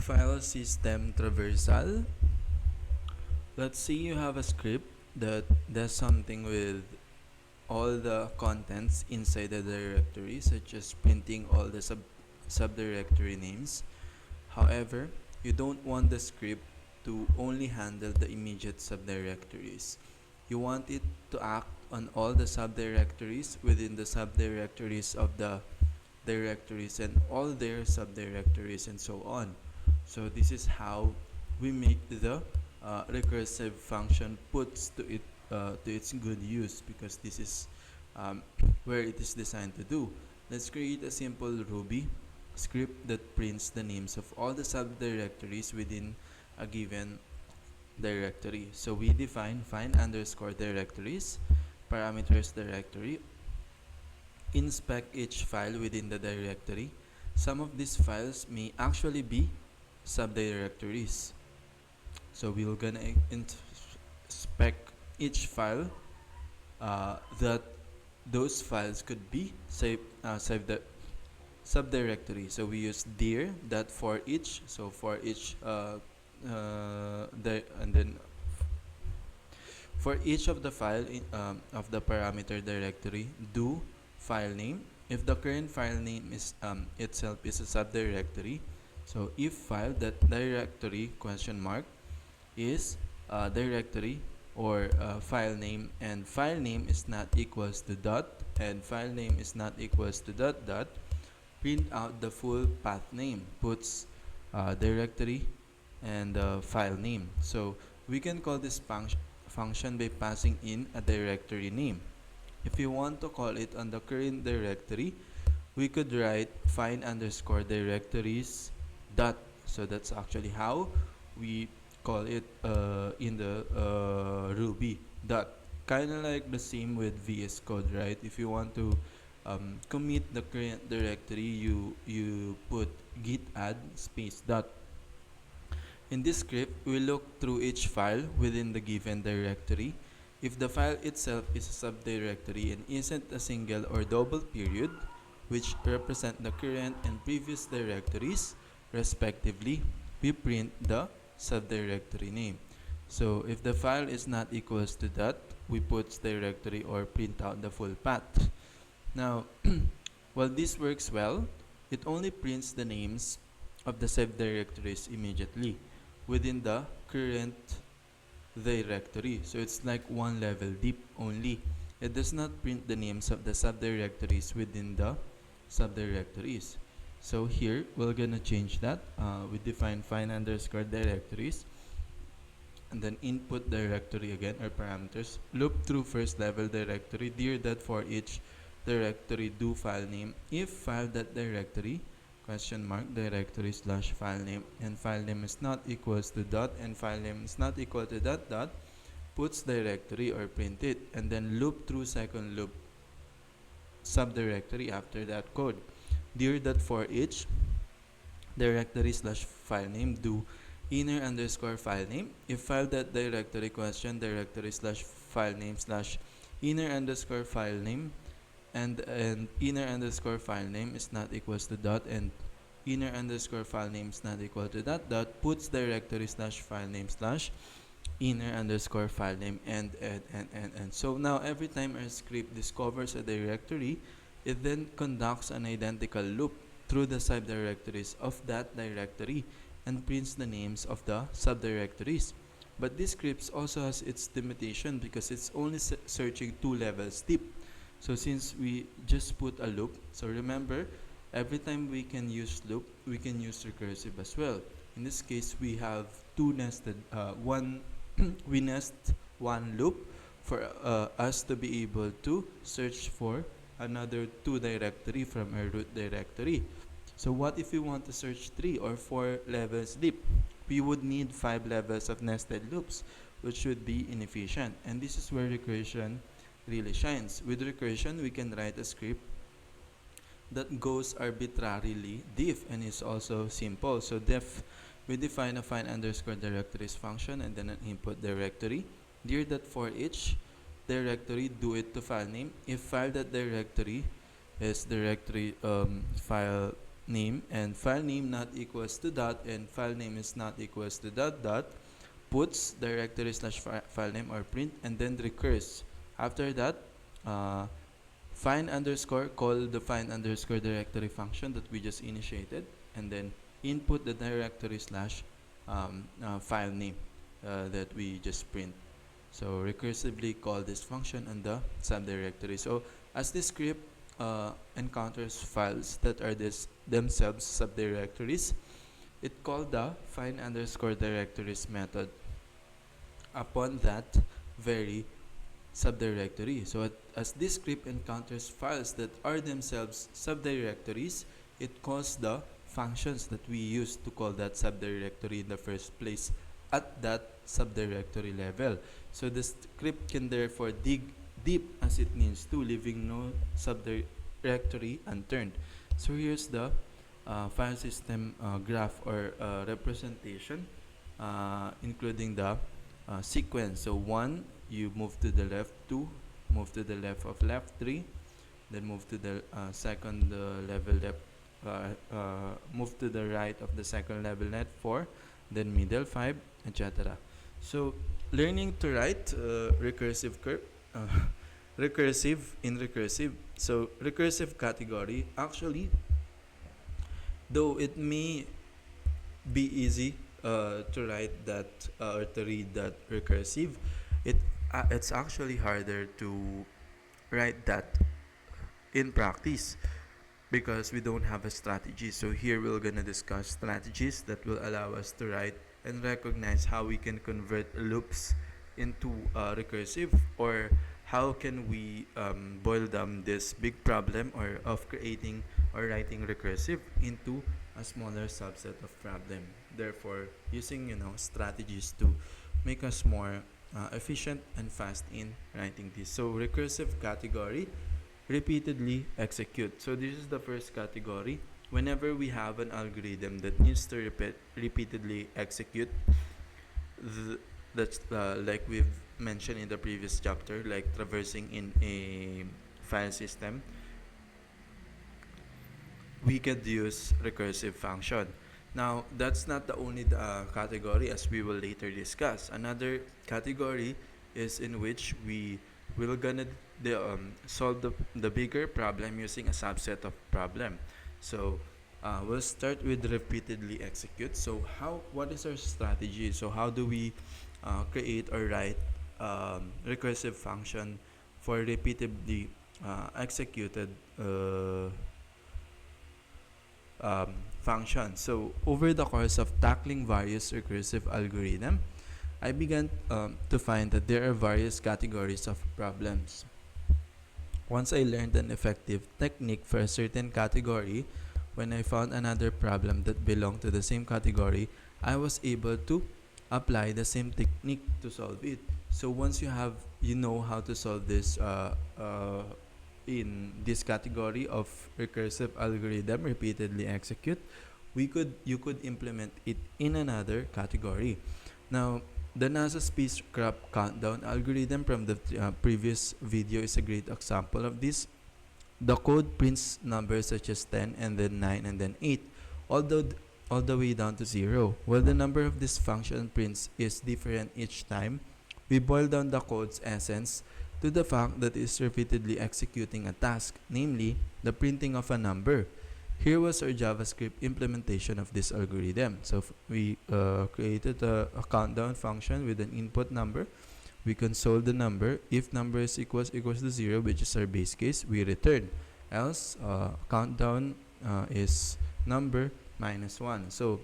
File system traversal. Let's say you have a script that does something with all the contents inside the directory, such as printing all the subdirectory names. However, you don't want the script to only handle the immediate subdirectories. You want it to act on all the subdirectories within the subdirectories of the directories and all their subdirectories and so on. So this is how we make the recursive function puts to its good use, because this is um, where it is designed to do. Let's create a simple Ruby script that prints the names of all the subdirectories within a given directory. So we define find underscore directories, parameters directory, inspect each file within the directory. Some of these files may actually be subdirectories. So we're gonna inspect each file that those files could be save the subdirectory. So we use dir that for each. So for each and then for each of the file of the parameter directory, do file name. If the current file name is itself is a subdirectory, so if file that directory question mark is directory or file name, and file name is not equals to dot and file name is not equals to dot dot, print out the full path name, puts directory and file name. So we can call this function by passing in a directory name. If you want to call it on the current directory, we could write find underscore directories dot. So that's actually how we call it in the Ruby dot. Kind of like the same with VS Code, right? If you want to commit the current directory, you put git add space dot. In this script, we look through each file within the given directory. If the file itself is a subdirectory and isn't a single or double period, which represent the current and previous directories respectively, we print the subdirectory name. So if the file is not equals to that, we put directory or print out the full path. Now, while this works well, it only prints the names of the subdirectories immediately within the current directory. So it's like one level deep only. It does not print the names of the subdirectories within the subdirectories. So here we're gonna change that. We define find underscore directories and then input directory again or parameters. Loop through first level directory. Dir that for each directory do file name. If file that directory question mark directory slash file name and file name is not equals to dot and file name is not equal to dot dot, puts directory or print it, and then loop through second loop subdirectory after that code. Dir that for each directory slash file name do inner underscore file name. If file that directory question directory slash file name slash inner underscore file name and inner underscore file name is not equals to dot and inner underscore file name is not equal to dot dot, puts directory slash file name slash inner underscore file name and. So now every time our script discovers a directory, it then conducts an identical loop through the subdirectories of that directory and prints the names of the subdirectories. But this script also has its limitation because it's only searching 2 levels deep. So since we just put a loop, so remember, every time we can use loop, we can use recursive as well. In this case, we have two nested, we nest one loop for us to be able to search for another 2 directory from our root directory. So what if we want to search 3 or 4 levels deep? We would need 5 levels of nested loops, which would be inefficient. And this is where recursion really shines. With recursion, we can write a script that goes arbitrarily diff and is also simple. So we define a find underscore directories function and then an input directory. Dir that for each directory, do it to file name. If file that directory is directory file name and file name not equals to dot and file name is not equals to dot dot, puts directory slash file name or print, and then recurse. After that, find underscore, call the find underscore directory function that we just initiated, and then input the directory slash file name that we just print. So recursively call this function on the subdirectory. So as this script encounters files that are themselves subdirectories, it called the find underscore directories method upon that very subdirectory. So as this script encounters files that are themselves subdirectories, it calls the functions that we use to call that subdirectory in the first place at that subdirectory level. So the script can therefore dig deep as it needs to, leaving no subdirectory unturned. So here's the file system graph or representation, including the sequence. So 1, you move to the left, 2, move to the left of left, 3, then move to the second level left, move to the right of the second level net, 4, then middle, 5, etc. So learning to write recursive curve, recursive in recursive. So recursive category, actually, though it may be easy to write that or to read that recursive, it's actually harder to write that in practice because we don't have a strategy. So here we're gonna discuss strategies that will allow us to write and recognize how we can convert loops into recursive, or how can we boil down this big problem or of creating or writing recursive into a smaller subset of problem. Therefore, using strategies to make us more efficient and fast in writing this. So recursive category, repeatedly execute. So this is the first category. Whenever we have an algorithm that needs to repeatedly execute, that's like we've mentioned in the previous chapter, like traversing in a file system, we could use recursive function. Now, that's not the only category, as we will later discuss. Another category is in which we will gonna solve the bigger problem using a subset of problem. So we'll start with repeatedly execute. So what is our strategy? So how do we create or write recursive function for repeatedly executed function? So over the course of tackling various recursive algorithm, I began to find that there are various categories of problems. Once I learned an effective technique for a certain category, when I found another problem that belonged to the same category, I was able to apply the same technique to solve it. So once you know how to solve this in this category of recursive algorithm, repeatedly execute, you could implement it in another category. Now, the NASA spacecraft countdown algorithm from the previous video is a great example of this. The code prints numbers such as 10 and then 9 and then 8, all the way down to 0. While the number of this function prints is different each time, we boil down the code's essence to the fact that it is repeatedly executing a task, namely the printing of a number. Here was our JavaScript implementation of this algorithm. So we created a countdown function with an input number. We console the number. If number is equals to 0, which is our base case, we return. Else, countdown is number minus 1. So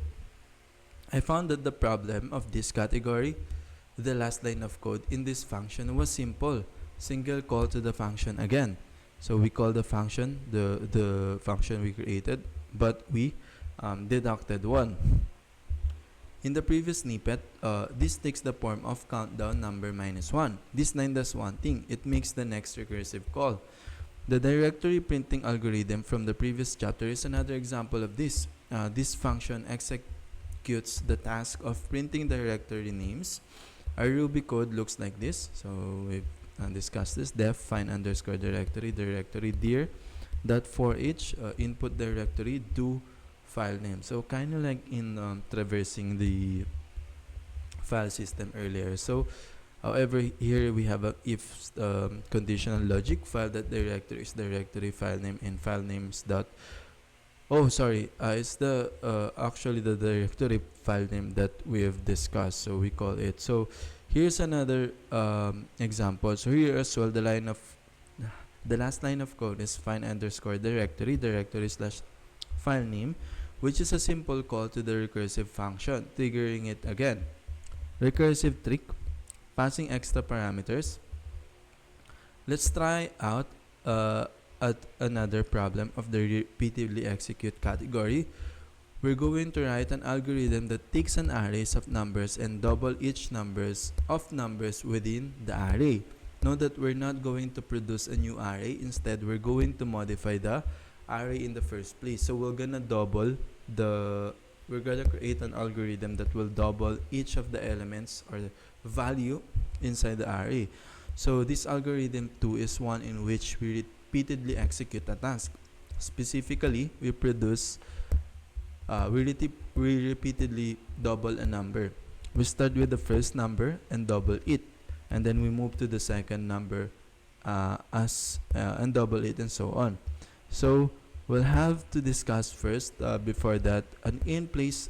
I found that the problem of this category, the last line of code in this function, was simple. Single call to the function again. So we call the function the function we created, but we deducted 1. In the previous snippet, this takes the form of countdown number minus 1. This line does one thing. It makes the next recursive call. The directory printing algorithm from the previous chapter is another example of this. This function executes the task of printing directory names. Our Ruby code looks like this. So we've discussed this. Def find underscore directory dir dot for each input directory do file name. So kind of like in traversing the file system earlier. So however, here we have a if conditional logic, file that directory is directory file name and file names dot. Oh, sorry. It's the actually the directory file name that we have discussed. So we call it. So here's another example. So here as well, the last line of code is find underscore directory slash file name, which is a simple call to the recursive function, triggering it again. Recursive trick, passing extra parameters. Let's try out at another problem of the repeatedly execute category. We're going to write an algorithm that takes an array of numbers and double each numbers of numbers within the array. Note that we're not going to produce a new array. Instead, we're going to modify the array in the first place. So we're gonna create an algorithm that will double each of the elements or the value inside the array. So this algorithm 2 is one in which we repeatedly execute a task. Specifically, we repeatedly double a number. We start with the first number and double it, and then we move to the second number and double it, and so on. So we'll have to discuss first before that an in-place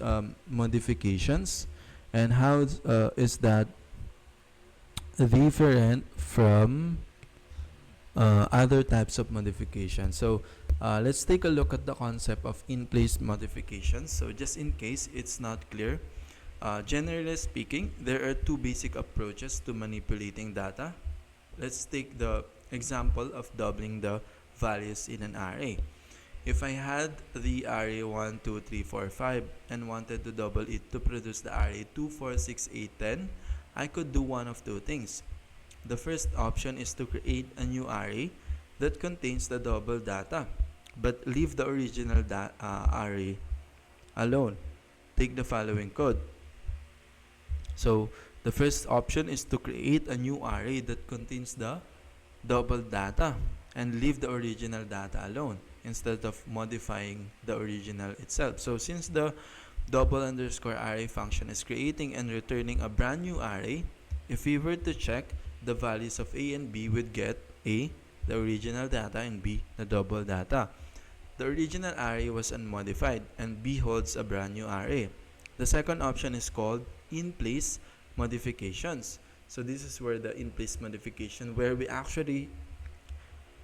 modifications and how is that different from other types of modifications. So let's take a look at the concept of in-place modifications. So just in case it's not clear, generally speaking, there are two basic approaches to manipulating data. Let's take the example of doubling the values in an array. If I had the array 1, 2, 3, 4, 5 and wanted to double it to produce the array 2, 4, 6, 8, 10, I could do one of two things. The first option is to create a new array that contains the double data, but leave the original array alone. Take the following code. So the first option is to create a new array that contains the double data and leave the original data alone instead of modifying the original itself. So since the double underscore array function is creating and returning a brand new array, if we were to check the values of A and B, would get A, the original data, and B, the double data. The original array was unmodified and B holds a brand new array. The second option is called in-place modifications. So this is where the in-place modification, where we actually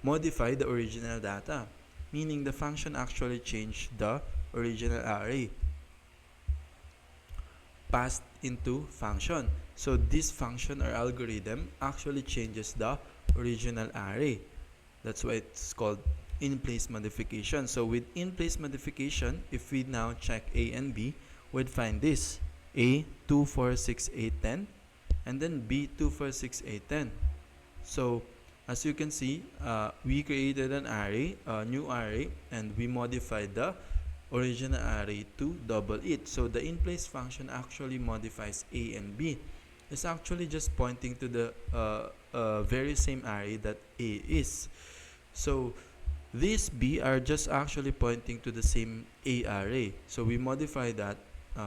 modify the original data, meaning the function actually changed the original array passed into function. So this function or algorithm actually changes the original array. That's why it's called in-place modification. So with in-place modification, if we now check A and B, we'd find this: A 2, 4, 6, 8, 10, and then B 2, 4, 6, 8, 10. So as you can see, we created an array, a new array, and we modified the original array to double it. So the in-place function actually modifies A and B. It's actually just pointing to the very same array that A is. So these B are just actually pointing to the same A array. So we modify that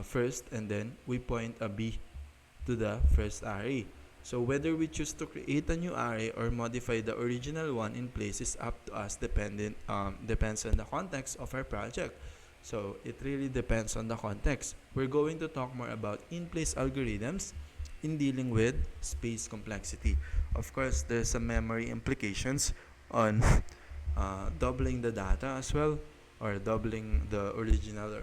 first, and then we point a B to the first array. So whether we choose to create a new array or modify the original one in place is up to us, depends on the context of our project. So it really depends on the context. We're going to talk more about in-place algorithms in dealing with space complexity. Of course, there's some memory implications on doubling the data as well, or doubling the original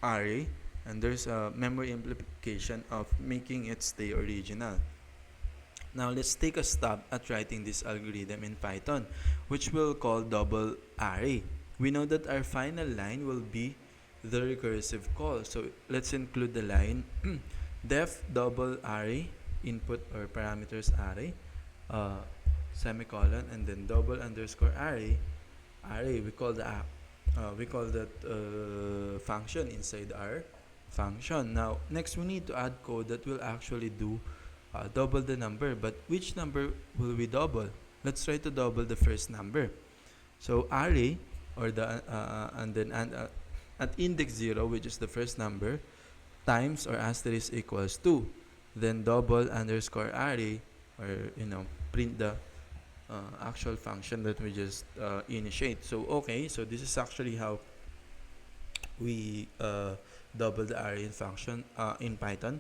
array, and there's a memory implication of making it stay original. Now let's take a stab at writing this algorithm in Python, which we'll call double array. We know that our final line will be the recursive call. So let's include the line def double array input or parameters array semicolon, and then double underscore array. We call that function inside our function. Now next we need to add code that will actually do double the number. But which number will we double? Let's try to double the first number. So array, or the at index 0, which is the first number, times or asterisk equals 2. Then double underscore array, or print the actual function that we just initiate. So okay, so this is actually how we double the array in function in Python.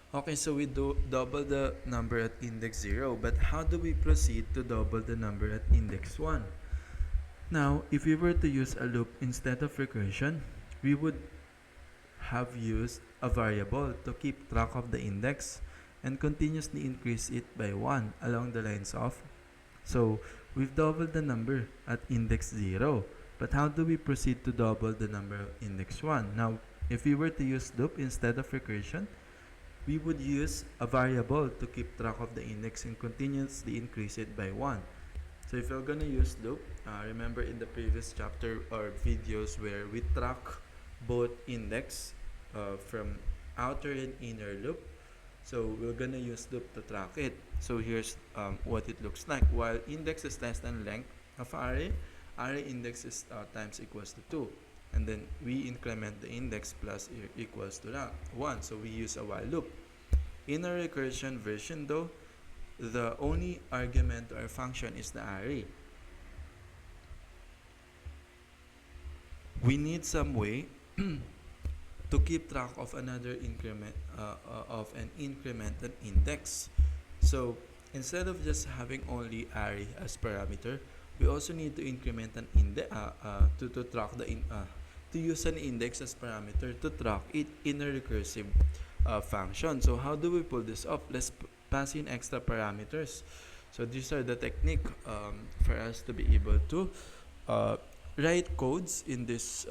Okay, so we do double the number at index 0, but how do we proceed to double the number at index 1? Now, if we were to use a loop instead of recursion, we would have used a variable to keep track of the index and continuously increase it by 1 along the lines of. So, we've doubled the number at index 0, but how do we proceed to double the number at index 1? Now, if we were to use loop instead of recursion, we would use a variable to keep track of the index and continuously increase it by 1. So if you're gonna use loop, remember in the previous chapter or videos where we track both index from outer and inner loop. So we're gonna use loop to track it. So here's what it looks like. While index is less than length of array, array index is times equals to 2. And then we increment the index plus equals to 1. So we use a while loop. In a recursion version though, the only argument or function is the array. We need some way to keep track of another increment of an incremented index. So instead of just having only array as parameter, we also need to increment an index to track the to use an index as parameter to track it in a recursive function. So how do we pull this off? Let's pass in extra parameters. So these are the technique for us to be able to write codes in this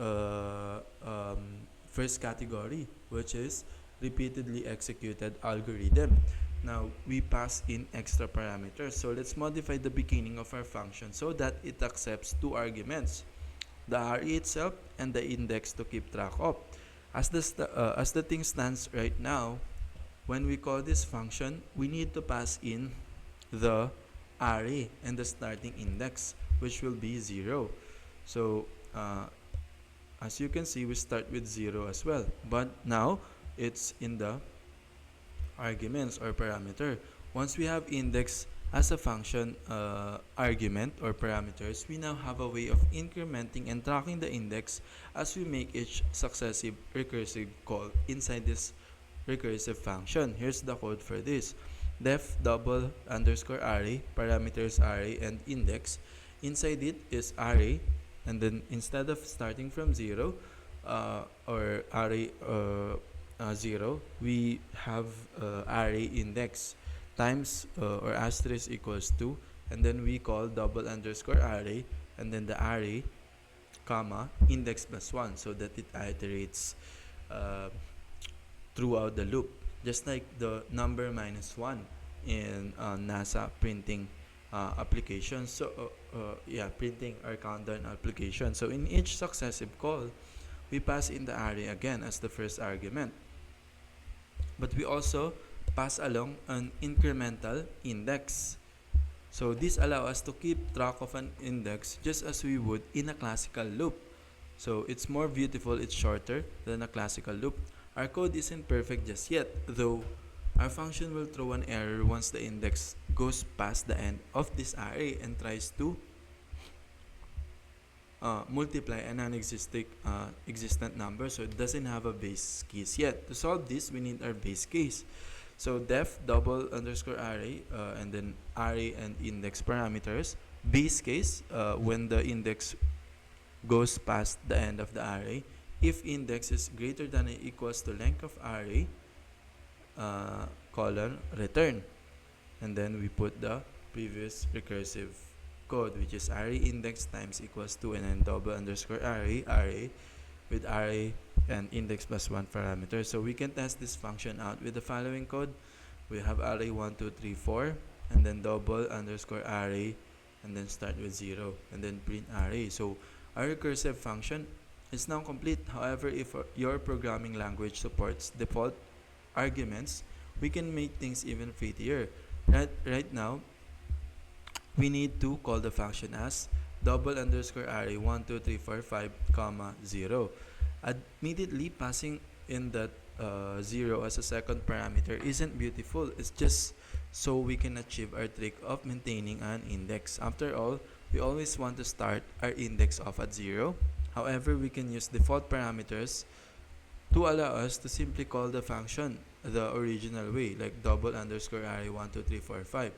first category, which is repeatedly executed algorithm. Now we pass in extra parameters. So let's modify the beginning of our function so that it accepts two arguments, the array itself and the index to keep track of. As the thing stands right now, when we call this function, we need to pass in the array and the starting index, which will be 0. So as you can see, we start with 0 as well, but now it's in the arguments or parameter. Once we have index as a function argument or parameters, we now have a way of incrementing and tracking the index as we make each successive recursive call inside this recursive function. Here's the code for this. Def double underscore array, parameters array and index. Inside it is array, and then instead of starting from 0 or array 0, we have array index times or asterisk equals 2, and then we call double underscore array and then the array comma index plus 1 so that it iterates throughout the loop, just like the number minus 1 in NASA printing application. So printing or countdown application. So in each successive call, we pass in the array again as the first argument, but we also pass along an incremental index. So this allows us to keep track of an index just as we would in a classical loop. So it's more beautiful, it's shorter than a classical loop. Our code isn't perfect just yet, though our function will throw an error once the index goes past the end of this array and tries to multiply a non-existent number, so it doesn't have a base case yet. To solve this, we need our base case. So def double underscore array and then array and index parameters. Base case, when the index goes past the end of the array, if index is greater than or equals to length of array, colon return, and then we put the previous recursive code, which is array index times equals 2 and then double underscore array with array and index plus 1 parameter. So we can test this function out with the following code. We have array 1 2 3 4 and then double underscore array and then start with 0 and then print array. So our recursive function is now complete. However, if your programming language supports default arguments, we can make things even prettier. Right now, we need to call the function as double underscore array 1 2 3 4 5 comma 0. Admittedly, passing in that 0 as a second parameter isn't beautiful. It's just so we can achieve our trick of maintaining an index. After all, we always want to start our index off at 0. However, we can use default parameters to allow us to simply call the function the original way, like double underscore array 1, 2, 3, 4, 5.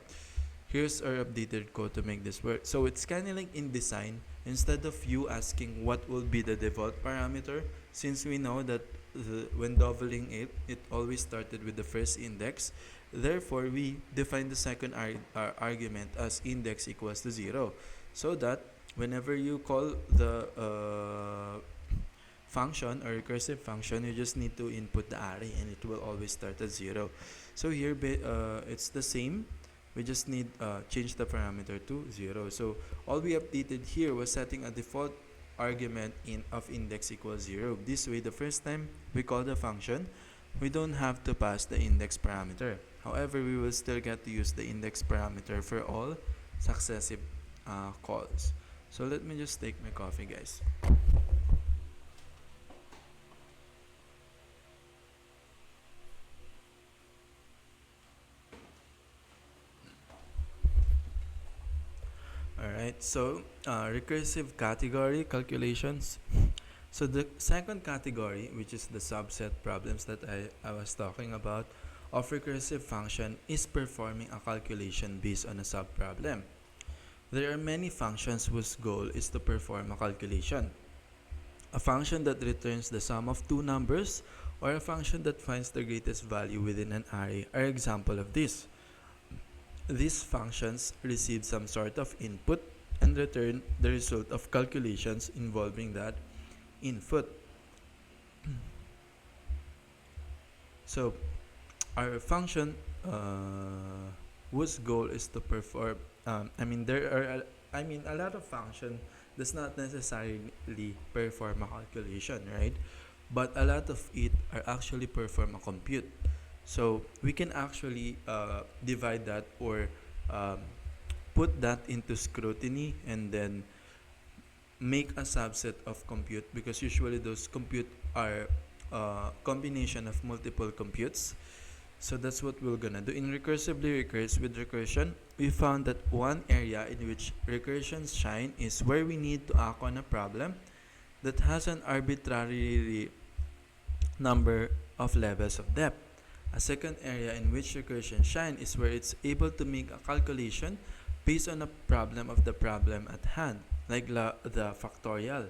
Here's our updated code to make this work. So it's kind of like in design, instead of you asking what will be the default parameter, since we know that when doubling it, it always started with the first index. Therefore, we define the second argument as index equals to 0, so that whenever you call the function or recursive function, you just need to input the array and it will always start at 0. So here it's the same. We just need change the parameter to 0. So all we updated here was setting a default argument of index equals 0. This way, the first time we call the function, we don't have to pass the index parameter. However, we will still get to use the index parameter for all successive calls. So let me just take my coffee, guys. Alright, so recursive category calculations. So the second category, which is the subset problems that I was talking about, of recursive function is performing a calculation based on a subproblem. There are many functions whose goal is to perform a calculation. A function that returns the sum of two numbers or a function that finds the greatest value within an array are example of this. These functions receive some sort of input and return the result of calculations involving that input. So our function whose goal is to perform a lot of function does not necessarily perform a calculation, right? But a lot of it are actually perform a compute. So we can actually divide that or put that into scrutiny and then make a subset of compute, because usually those compute are combination of multiple computes. So that's what we're gonna do. In recursively recurse with recursion, we found that one area in which recursions shine is where we need to act on a problem that has an arbitrary number of levels of depth. A second area in which recursion shine is where it's able to make a calculation based on a problem of the problem at hand, like the factorial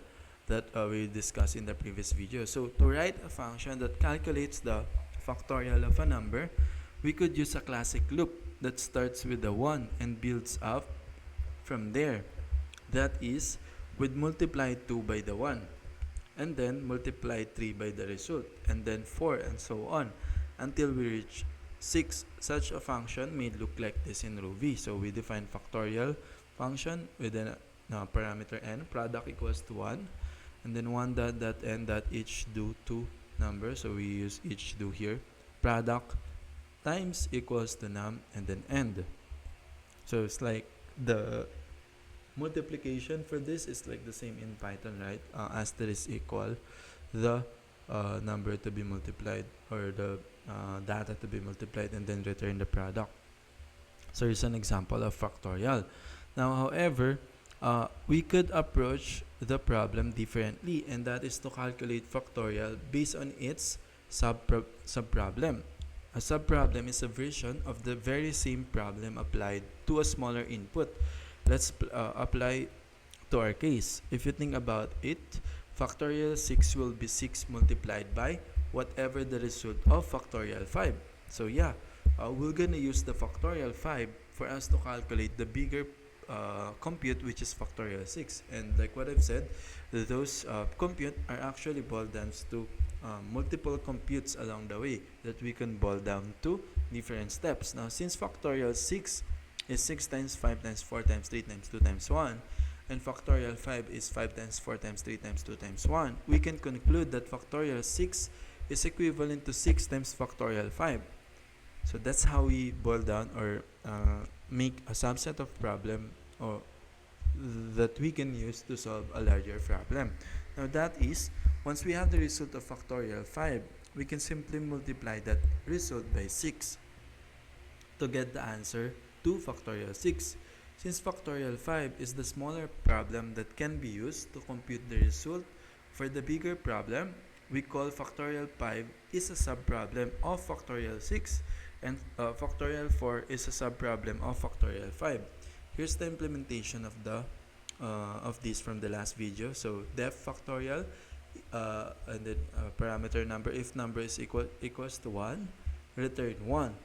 that we discussed in the previous video. So to write a function that calculates the factorial of a number, we could use a classic loop that starts with the 1 and builds up from there. That is, we'd multiply 2 by the 1, and then multiply 3 by the result, and then 4, and so on, until we reach 6. Such a function may look like this in row V. So we define factorial function with a parameter n, product equals to 1, and then 1 dot n dot each do 2 numbers, so we use each do here, product times equals to num, and then end. So it's like the multiplication for this is like the same in Python, right? Asterisk equal the number to be multiplied, or the data to be multiplied, and then return the product. So here's an example of factorial. Now, however, we could approach the problem differently, and that is to calculate factorial based on its subproblem. A subproblem is a version of the very same problem applied to a smaller input. Let's apply to our case. If you think about it, factorial 6 will be 6 multiplied by whatever the result of factorial 5. So yeah, we're gonna use the factorial 5 for us to calculate the bigger compute, which is factorial 6. And like what I've said, those compute are actually boiled down to multiple computes along the way that we can boil down to different steps. Now, since factorial 6 is 6 times 5 times 4 times 3 times 2 times 1, and factorial 5 is 5 times 4 times 3 times 2 times 1, we can conclude that factorial 6 is equivalent to 6 times factorial 5. So that's how we boil down or make a subset of problem or that we can use to solve a larger problem. Now Now that is, once we have the result of factorial 5, we can simply multiply that result by 6 to get the answer to factorial 6. Since factorial 5 is the smaller problem that can be used to compute the result for the bigger problem, we call factorial 5 is a subproblem of factorial 6, and factorial 4 is a subproblem of factorial 5. Here's the implementation of the of this from the last video. So def factorial, and then parameter number, if number is equals to 1, return 1.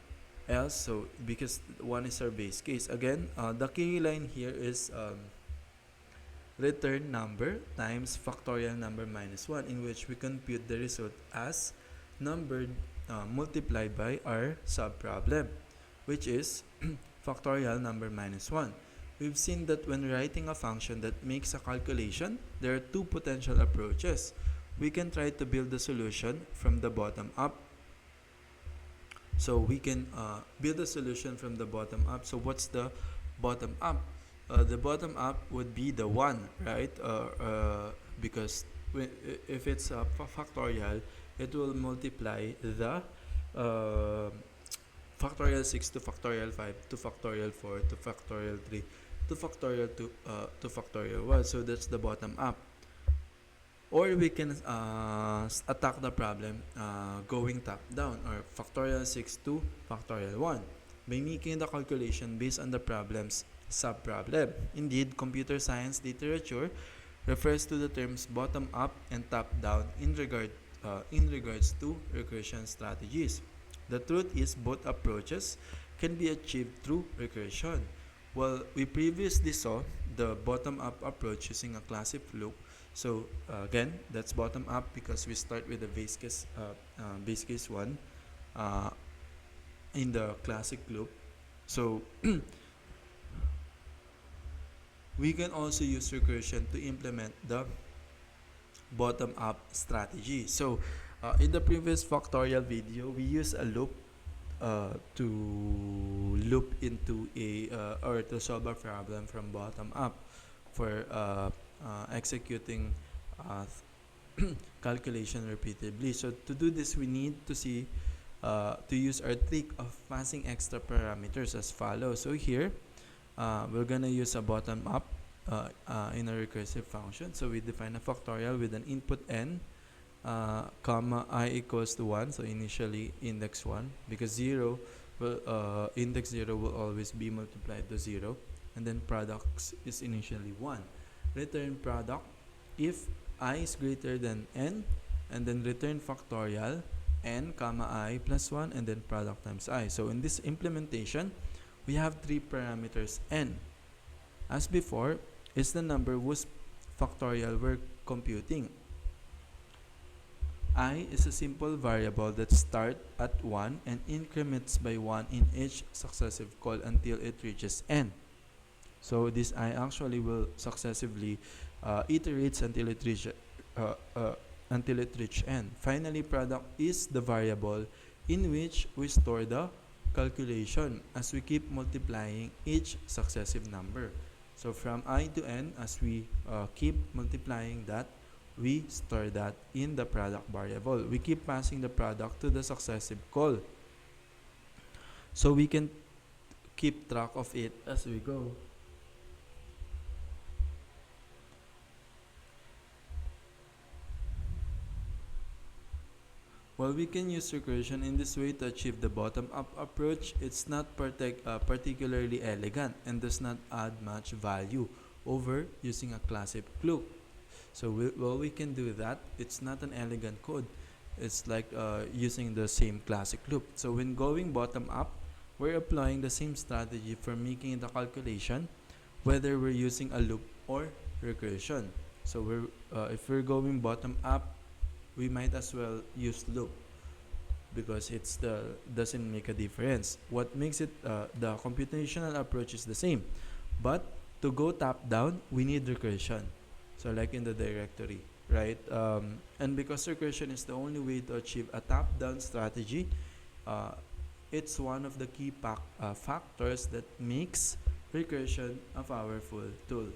Else, so because 1 is our base case, again the key line here is return number times factorial number minus 1, in which we compute the result as number multiplied by our subproblem, which is factorial number minus 1. We've seen that when writing a function that makes a calculation, there are two potential approaches. We can try to build the solution from the bottom up. So we can build a solution from the bottom up. So what's the bottom up? The bottom up would be the 1, right? Because if it's a factorial, it will multiply the factorial 6 to factorial 5 to factorial 4 to factorial 3 to factorial 2 to factorial 1. So that's the bottom up. Or we can attack the problem going top down, or factorial 6 to factorial 1, by making the calculation based on the problem's subproblem. Indeed, computer science literature refers to the terms bottom up and top down in regards to recursion strategies. The truth is, both approaches can be achieved through recursion. Well, we previously saw the bottom up approach using a classic loop. So again, that's bottom up because we start with the base case 1 in the classic loop. So we can also use recursion to implement the bottom up strategy. So in the previous factorial video, we used a loop to loop into a or to solve a problem from bottom up for executing calculation repeatedly. So to do this, we need to use our trick of passing extra parameters as follows. So here we're gonna use a bottom up in a recursive function. So we define a factorial with an input n, comma I equals to 1, so initially index 1, because 0 will index 0 will always be multiplied to 0, and then products is initially 1. Return product if I is greater than n, and then return factorial n comma I plus 1, and then product times I. So in this implementation, we have three parameters. N, as before, is the number whose factorial we're computing. I is a simple variable that starts at 1 and increments by 1 in each successive call until it reaches n. So this I actually will successively iterates until it reaches n. Finally, product is the variable in which we store the calculation as we keep multiplying each successive number. So from I to n, as we keep multiplying that, we store that in the product variable. We keep passing the product to the successive call, so we can keep track of it as we go. While we can use recursion in this way to achieve the bottom-up approach, it's not particularly elegant and does not add much value over using a classic loop. So while we can do that, it's not an elegant code. It's like using the same classic loop. So when going bottom-up, we're applying the same strategy for making the calculation, whether we're using a loop or recursion. So if we're going bottom-up, we might as well use loop because it's doesn't make a difference. What makes it the computational approach is the same, but to go top down, we need recursion. So like in the directory, right? And because recursion is the only way to achieve a top down strategy, it's one of the key factors that makes recursion a powerful tool.